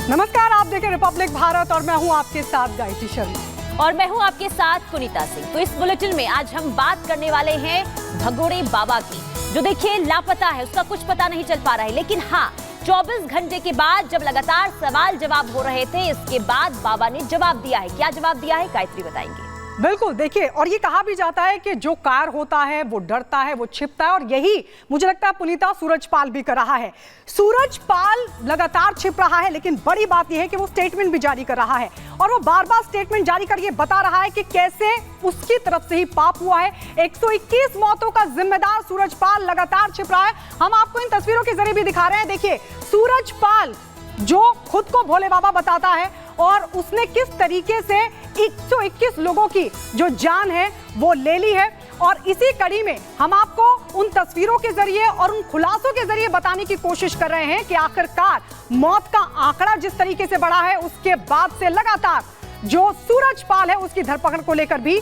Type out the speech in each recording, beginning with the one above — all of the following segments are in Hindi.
नमस्कार, आप देखें रिपब्लिक भारत और मैं हूं आपके साथ गायत्री शर्मा और मैं हूं आपके साथ पुनीता सिंह। तो इस बुलेटिन में आज हम बात करने वाले हैं भगोड़े बाबा की, जो देखिए लापता है, उसका कुछ पता नहीं चल पा रहा है। लेकिन हाँ, 24 घंटे के बाद जब लगातार सवाल जवाब हो रहे थे, इसके बाद बाबा ने जवाब दिया है। क्या जवाब दिया है, गायत्री बताएंगे। बिल्कुल, देखिए, और ये कहा भी जाता है कि जो कार होता है वो डरता है, वो छिपता है, और यही मुझे लगता है पुनीता सूरजपाल भी कर रहा है। सूरजपाल लगातार छिप रहा है, लेकिन बड़ी बात यह है कि वो स्टेटमेंट भी जारी कर रहा है, और वो बार बार स्टेटमेंट जारी करके बता रहा है कि कैसे उसकी तरफ से ही पाप हुआ है। 121 मौतों का जिम्मेदार सूरजपाल लगातार छिप रहा है। हम आपको इन तस्वीरों के जरिए भी दिखा रहे हैं। देखिए, सूरजपाल जो खुद को भोले बाबा बताता है, और उसने किस तरीके से 121 लोगों की जो जान है वो ले ली है। और इसी कड़ी में हम आपको उन तस्वीरों के जरिए और उन खुलासों के जरिए बताने की कोशिश कर रहे हैं कि आखिरकार मौत का आंकड़ा जिस तरीके से बढ़ा है, उसके बाद से लगातार जो सूरजपाल है उसकी धरपकड़ को लेकर भी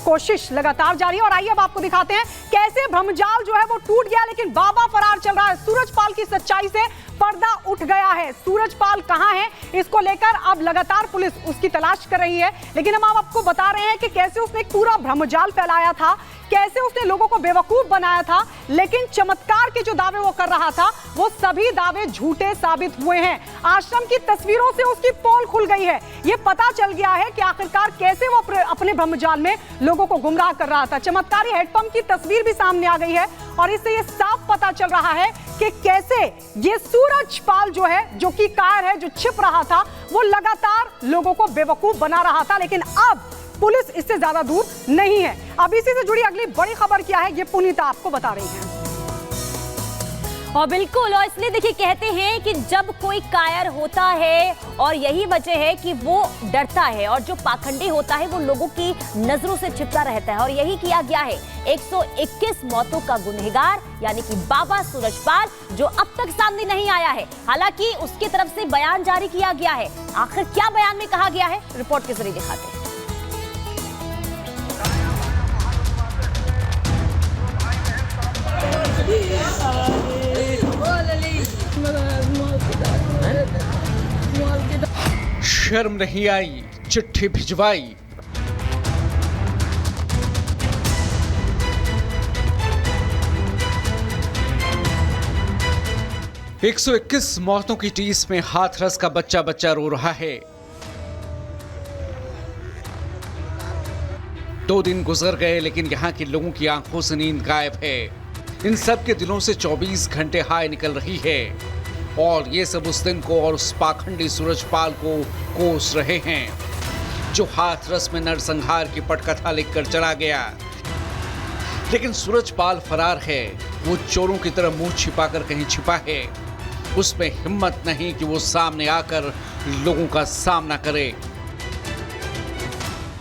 कोशिश लगातार जारी है। और आइए अब आपको दिखाते हैं कैसे भ्रमजाल जो है वो टूट गया, लेकिन बाबा फरार चल रहा है। सूरजपाल की सच्चाई से पर्दा उठ गया है। सूरजपाल कहां है, इसको लेकर अब लगातार पुलिस उसकी तलाश कर रही है। लेकिन हम आपको बता रहे हैं कि कैसे उसने एक पूरा भ्रमजाल फैलाया था, कैसे उसने लोगों को बेवकूफ बनाया था, लेकिन चमत्कार के जो दावे वो कर रहा था वो सभी दावे झूठे साबित हुए हैं। आश्रम की तस्वीरों से उसकी पोल खुल गई है। ये पता चल गया है कि आखिरकार कैसे वो अपने भ्रमजाल में लोगों को गुमराह कर रहा था। चमत्कारी हेडपंप की तस्वीर भी सामने आ गई है, और इससे ये साफ पता चल रहा है कि कैसे ये सूरजपाल जो है, जो कि कार है, जो छिप रहा था, वो लगातार लोगों को बेवकूफ बना रहा था। लेकिन अब पुलिस इससे ज्यादा दूर नहीं है। अब इसी से जुड़ी अगली बड़ी खबर क्या है, ये पुनीता आपको बता रही है। और बिल्कुल, और इसलिए देखिए कहते हैं कि जब कोई कायर होता है, और यही वजह है कि वो डरता है, और जो पाखंडी होता है वो लोगों की नजरों से छिपता रहता है। और यही किया गया है 121 मौतों का गुनहगार यानी कि बाबा सूरजपाल, जो अब तक सामने नहीं आया है। हालांकि उसकी तरफ से बयान जारी किया गया है। आखिर क्या बयान में कहा गया है, रिपोर्ट के जरिए दिखाते हैं। शर्म नहीं आई, चिट्ठी भिजवाई। एक 121 मौतों की टीस में हाथरस का बच्चा बच्चा रो रहा है। 2 दिन गुजर गए, लेकिन यहाँ के लोगों की आंखों से नींद गायब है। इन सब के दिलों से 24 घंटे हाय निकल रही है, और ये सब उस दिन को और उस पाखंडी सूरजपाल को कोस रहे हैं, जो हाथरस में नरसंहार की पटकथा लिखकर चला गया। लेकिन सूरजपाल फरार है। वो चोरों की तरह मुंह छिपाकर कहीं छिपा है। उसमें हिम्मत नहीं कि वो सामने आकर लोगों का सामना करे।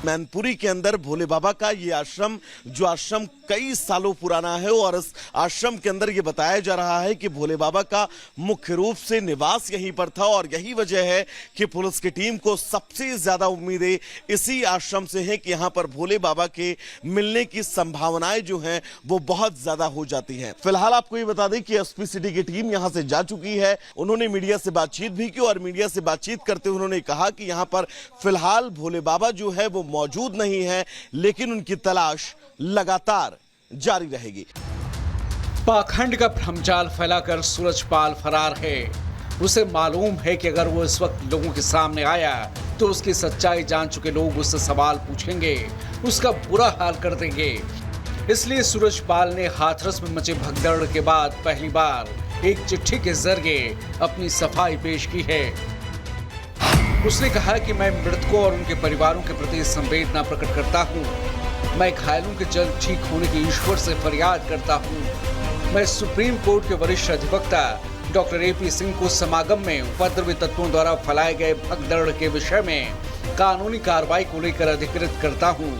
मैनपुरी के अंदर भोले बाबा का ये आश्रम, जो आश्रम कई सालों पुराना है, और इस आश्रम के अंदर ये बताया जा रहा है कि भोले बाबा का मुख्य रूप से निवास यहीं पर था, और यही वजह है कि पुलिस की टीम को सबसे ज्यादा उम्मीदें इसी आश्रम से हैं कि यहाँ पर भोले बाबा के मिलने की संभावनाएं जो हैं वो बहुत ज्यादा हो जाती हैं। फिलहाल आपको ये बता दें कि एसपी सिटी की टीम यहाँ से जा चुकी है। उन्होंने मीडिया से बातचीत भी की, और मीडिया से बातचीत करते हुए उन्होंने कहा कि यहाँ पर फिलहाल भोले बाबा जो है वो मौजूद नहीं है, लेकिन उनकी तलाश लगातार जारी रहेगी। पाखंड का भ्रमजाल फैलाकर सूरजपाल फरार है। उसे मालूम है कि अगर वो इस वक्त लोगों के सामने आया तो उसकी सच्चाई जान चुके लोग उससे सवाल पूछेंगे, उसका बुरा हाल कर देंगे। इसलिए सूरजपाल ने हाथरस में मचे भगदड़ के बाद पहली बार एक चिट्ठी के जरिए अपनी सफाई पेश की है। उसने कहा कि मैं मृतकों और उनके परिवारों के प्रति संवेदना प्रकट करता हूँ। मैं घायलों के जल्द ठीक होने की ईश्वर से फरियाद करता हूँ। मैं सुप्रीम कोर्ट के वरिष्ठ अधिवक्ता डॉक्टर AP सिंह को समागम में उपद्रवी तत्वों द्वारा फैलाए गए भगदड़ के विषय में कानूनी कार्रवाई को लेकर अधिकृत करता हूँ।